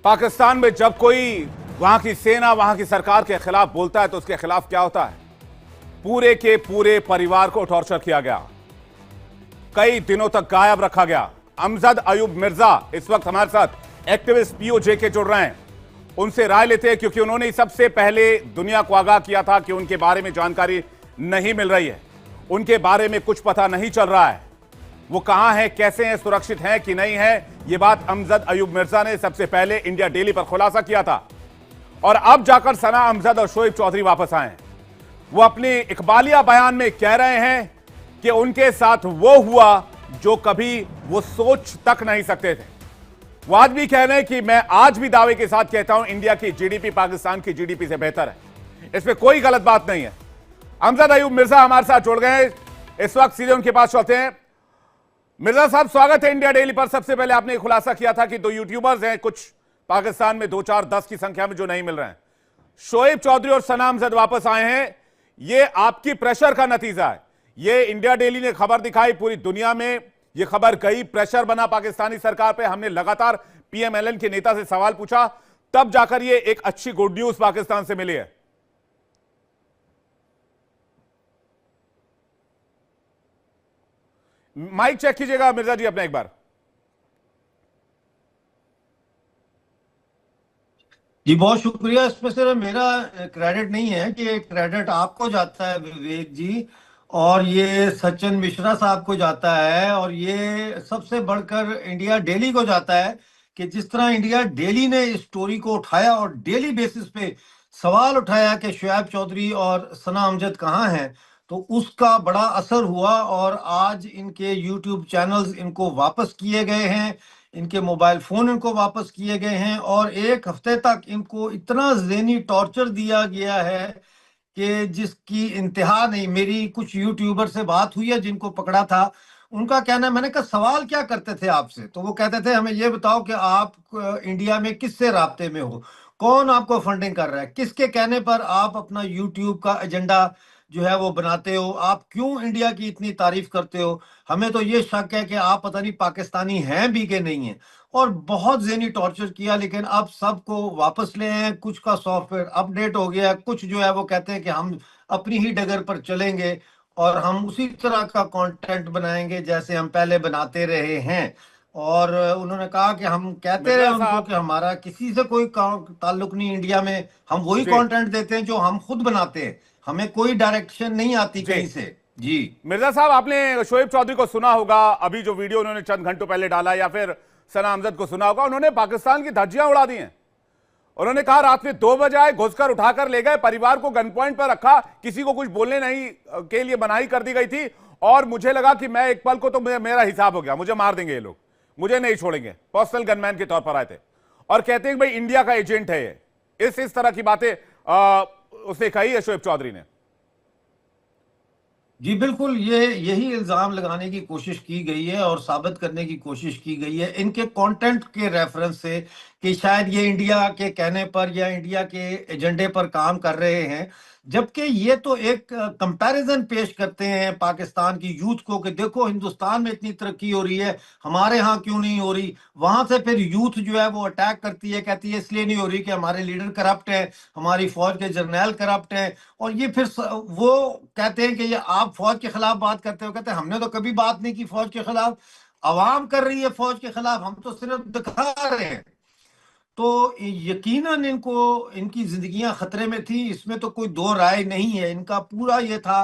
पाकिस्तान में जब कोई वहां की सेना वहां की सरकार के खिलाफ बोलता है तो उसके खिलाफ क्या होता है? पूरे के पूरे परिवार को टॉर्चर किया गया, कई दिनों तक गायब रखा गया। अमजद अयूब मिर्जा इस वक्त हमारे साथ एक्टिविस्ट पीओजे के जुड़ रहे हैं, उनसे राय लेते हैं क्योंकि उन्होंने सबसे पहले दुनिया को आगाह किया था कि उनके बारे में जानकारी नहीं मिल रही है, उनके बारे में कुछ पता नहीं चल रहा है, वो कहां है, कैसे हैं, सुरक्षित हैं कि नहीं है। यह बात अमजद अयूब मिर्जा ने सबसे पहले इंडिया डेली पर खुलासा किया था और अब जाकर सना अमजद और शोएब चौधरी वापस आए हैं। वो अपने इकबालिया बयान में कह रहे हैं कि उनके साथ वो हुआ जो कभी वो सोच तक नहीं सकते थे। वो आज भी कह रहे हैं कि मैं आज भी दावे के साथ कहता हूं इंडिया की जीडीपी पाकिस्तान की जीडीपी से बेहतर है, इसमें कोई गलत बात नहीं है। अमजद अयूब मिर्जा हमारे साथ जुड़ गए हैं, इस वक्त सीधे उनके पास चलते हैं। मिर्जा साहब, स्वागत है इंडिया डेली पर। सबसे पहले आपने खुलासा किया था कि दो यूट्यूबर्स हैं कुछ पाकिस्तान में 2, 4, 10 की संख्या में जो नहीं मिल रहे हैं। शोएब चौधरी और सना अमजद वापस आए हैं, ये आपकी प्रेशर का नतीजा है। ये इंडिया डेली ने खबर दिखाई, पूरी दुनिया में ये खबर गई, प्रेशर बना पाकिस्तानी सरकार पे। हमने लगातार पीएमएलएन के नेता से सवाल पूछा, तब जाकर ये एक अच्छी गुड न्यूज पाकिस्तान से मिली है। माइक चेक कीजिएगा मिर्जा जी अपना एक बार। जी बहुत शुक्रिया। इसमें सिर्फ मेरा क्रेडिट नहीं है कि क्रेडिट आपको जाता है विवेक जी, और ये सचिन मिश्रा साहब को जाता है, और ये सबसे बढ़कर इंडिया डेली को जाता है कि जिस तरह इंडिया डेली ने इस स्टोरी को उठाया और डेली बेसिस पे सवाल उठाया कि शोएब चौधरी और सना अमजद कहाँ हैं, तो उसका बड़ा असर हुआ। और आज इनके यूट्यूब चैनल्स इनको वापस किए गए हैं, इनके मोबाइल फोन इनको वापस किए गए हैं, और 1 हफ्ते तक इनको इतना ज़हनी टॉर्चर दिया गया है कि जिसकी इंतहा नहीं। मेरी कुछ यूट्यूबर से बात हुई है जिनको पकड़ा था, उनका कहना है, मैंने कहा सवाल क्या करते थे आपसे, तो वो कहते थे हमें ये बताओ कि आप इंडिया में किससे राब्ते में हो, कौन आपको फंडिंग कर रहा है, किसके कहने पर आप अपना यूट्यूब का एजेंडा जो है वो बनाते हो, आप क्यों इंडिया की इतनी तारीफ करते हो, हमें तो ये शक है कि आप पता नहीं पाकिस्तानी हैं भी कि नहीं है। और बहुत ज़हनी टॉर्चर किया, लेकिन अब सबको वापस ले आए हैं। कुछ का सॉफ्टवेयर अपडेट हो गया, कुछ जो है वो कहते हैं कि हम अपनी ही डगर पर चलेंगे और हम उसी तरह का कंटेंट बनाएंगे जैसे हम पहले बनाते रहे हैं। और उन्होंने कहा कि हम कहते रहे उनको कि हमारा किसी से कोई ताल्लुक नहीं इंडिया में, हम वही कंटेंट देते हैं जो हम खुद बनाते हैं, हमें कोई डायरेक्शन नहीं आती कहीं से। जी मिर्जा साहब, आपने शोएब चौधरी को सुना होगा, अभी जो वीडियो उन्होंने चंद घंटों पहले डाला, या फिर सना अमजद को सुना होगा, उन्होंने पाकिस्तान की धज्जियां उड़ा दी हैं। उन्होंने कहा रात में 2 बजे आए, घुसकर उठाकर ले गए, परिवार को गन पॉइंट पर रखा, किसी को कुछ बोलने नहीं के लिए मनाही कर दी गई थी, और मुझे लगा कि मैं एक पल को तो मेरा हिसाब हो गया, मुझे मार देंगे ये लोग, मुझे नहीं छोड़ेंगे। पर्सनल गनमैन के तौर पर आए थे और कहते हैं कि भाई इंडिया का एजेंट है ये। इस तरह की बातें उसने कही है शोएब चौधरी ने। जी बिल्कुल, यही इल्जाम लगाने की कोशिश की गई है और साबित करने की कोशिश की गई है इनके कंटेंट के रेफरेंस से कि शायद ये इंडिया के कहने पर या इंडिया के एजेंडे पर काम कर रहे हैं, जबकि ये तो एक कंपैरिजन पेश करते हैं पाकिस्तान की यूथ को कि देखो हिंदुस्तान में इतनी तरक्की हो रही है, हमारे यहाँ क्यों नहीं हो रही। वहां से फिर यूथ जो है वो अटैक करती है, कहती है इसलिए नहीं हो रही कि हमारे लीडर करप्ट हैं, हमारी फौज के जर्नैल करप्ट हैं। और ये फिर वो कहते हैं कि ये आप फौज के खिलाफ बात करते हो, कहते हैं हमने तो कभी बात नहीं की फौज के खिलाफ, अवाम कर रही है फौज के खिलाफ, हम तो सिर्फ दिखा रहे हैं। तो यकीनन इनको इनकी जिंदगियां खतरे में थी, इसमें तो कोई दो राय नहीं है। इनका पूरा ये था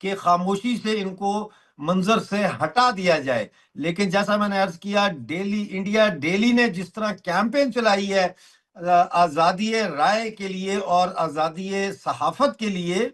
कि खामोशी से इनको मंजर से हटा दिया जाए। लेकिन जैसा मैंने अर्ज किया, डेली इंडिया डेली ने जिस तरह कैंपेन चलाई है आज़ादी राय के लिए और आज़ादी सहाफत के लिए,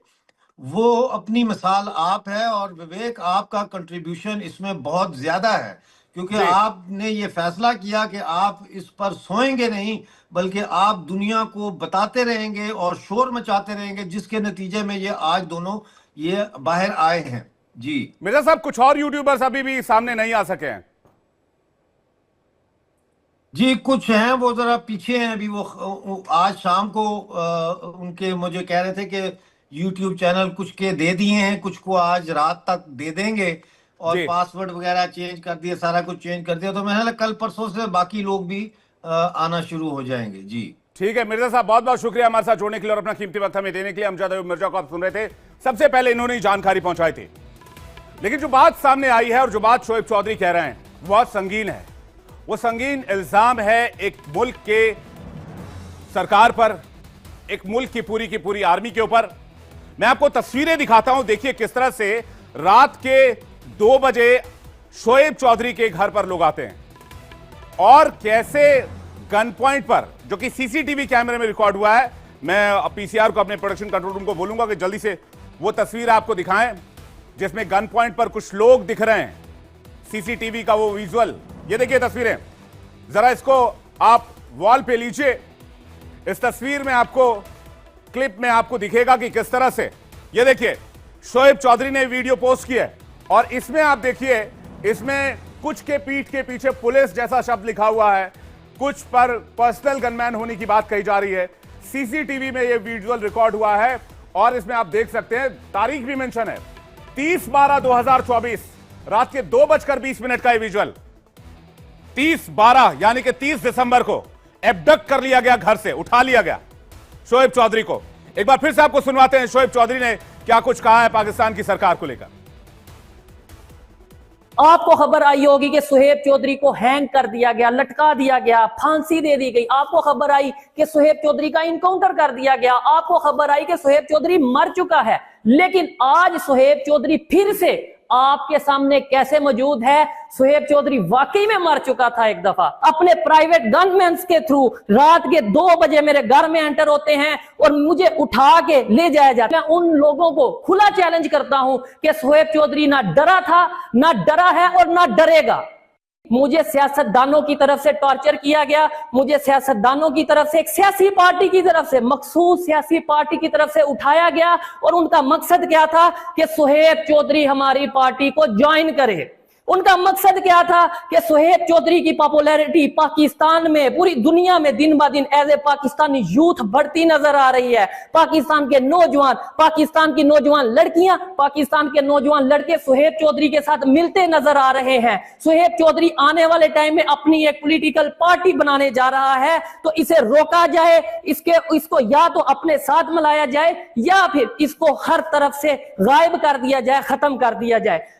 वो अपनी मिसाल आप है। और विवेक, आपका कंट्रीब्यूशन इसमें बहुत ज्यादा है, क्योंकि आपने ये फैसला किया कि आप इस पर सोएंगे नहीं, बल्कि आप दुनिया को बताते रहेंगे और शोर मचाते रहेंगे, जिसके नतीजे में ये आज दोनों ये बाहर आए हैं। जी मिर्जा साहब, कुछ और यूट्यूबर्स अभी भी सामने नहीं आ सके हैं। जी कुछ हैं, वो जरा पीछे हैं अभी। वो आज शाम को उनके मुझे कह रहे थे कि यूट्यूब चैनल कुछ के दे दिए हैं, कुछ को आज रात तक दे देंगे, और पासवर्ड वगैरह चेंज कर दिए, सारा कुछ चेंज कर दिया। तो मैंने कल परसों से बाकी लोग भी आना शुरू हो जाएंगे। जी ठीक है मिर्जा साहब, बहुत बहुत शुक्रिया हमारे साथ जुड़ने के लिए और अपना कीमती वक्त हमें देने के लिए। अमजद अयूब मिर्जा को आप सुन रहे थे, सबसे पहले इन्होंने ही जानकारी पहुंचाई थी। लेकिन जो बात सामने आई है और जो बात शोएब चौधरी कह रहे हैं वो बहुत संगीन है। वो संगीन इल्जाम है एक मुल्क के सरकार पर, एक मुल्क की पूरी आर्मी के ऊपर। मैं आपको तस्वीरें दिखाता हूं, देखिए किस तरह से रात के 2 बजे शोएब चौधरी के घर पर लोग आते हैं और कैसे गन पॉइंट पर, जो कि सीसीटीवी कैमरे में रिकॉर्ड हुआ है। मैं पीसीआर को, अपने प्रोडक्शन कंट्रोल रूम को बोलूंगा कि जल्दी से वो तस्वीर आपको दिखाएं जिसमें गन पॉइंट पर कुछ लोग दिख रहे हैं, सीसीटीवी का वो विजुअल। ये देखिए तस्वीरें, जरा इसको आप वॉल पे लीजिए। इस तस्वीर में आपको, क्लिप में आपको दिखेगा कि किस तरह से, ये देखिए शोएब चौधरी ने वीडियो पोस्ट किया है और इसमें आप देखिए, इसमें कुछ के पीठ के पीछे पुलिस जैसा शब्द लिखा हुआ है, कुछ पर पर्सनल गनमैन होने की बात कही जा रही है। सीसीटीवी में यह विजुअल रिकॉर्ड हुआ है और इसमें आप देख सकते हैं तारीख भी मेंशन है, 30/12/2024 रात के 2:20 का यह विजुअल। 30/12 यानी कि 30 दिसंबर को एब्डक्ट कर लिया गया, घर से उठा लिया गया शोएब चौधरी को। एक बार फिर से आपको सुनवाते हैं शोएब चौधरी ने क्या कुछ कहा है पाकिस्तान की सरकार को लेकर। आपको खबर आई होगी कि शोएब चौधरी को हैंग कर दिया गया, लटका दिया गया, फांसी दे दी गई। आपको खबर आई कि शोएब चौधरी का इनकाउंटर कर दिया गया। आपको खबर आई कि शोएब चौधरी मर चुका है। लेकिन आज शोएब चौधरी फिर से आपके सामने कैसे मौजूद है? शोएब चौधरी वाकई में मर चुका था। एक दफा अपने प्राइवेट गनमैन के थ्रू रात के 2 बजे मेरे घर में एंटर होते हैं और मुझे उठा के ले जाया जाता है। मैं उन लोगों को खुला चैलेंज करता हूं कि शोएब चौधरी ना डरा था, ना डरा है और ना डरेगा। मुझे सियासतदानों की तरफ से टॉर्चर किया गया, मुझे सियासतदानों की तरफ से, एक सियासी पार्टी की तरफ से, मखसूस सियासी पार्टी की तरफ से उठाया गया और उनका मकसद क्या था कि शोएब चौधरी हमारी पार्टी को ज्वाइन करे। उनका मकसद क्या था कि शोएब चौधरी की पॉपुलैरिटी पाकिस्तान में, पूरी दुनिया में दिन ब दिन एज ए पाकिस्तानी यूथ बढ़ती नजर आ रही है। पाकिस्तान के नौजवान, पाकिस्तान की नौजवान लड़कियां, पाकिस्तान के नौजवान लड़के शोएब चौधरी के साथ मिलते नजर आ रहे हैं। शोएब चौधरी आने वाले टाइम में अपनी एक पॉलिटिकल पार्टी बनाने जा रहा है, तो इसे रोका जाए, इसको या तो अपने साथ मिलाया जाए या फिर इसको हर तरफ से गायब कर दिया जाए, खत्म कर दिया जाए।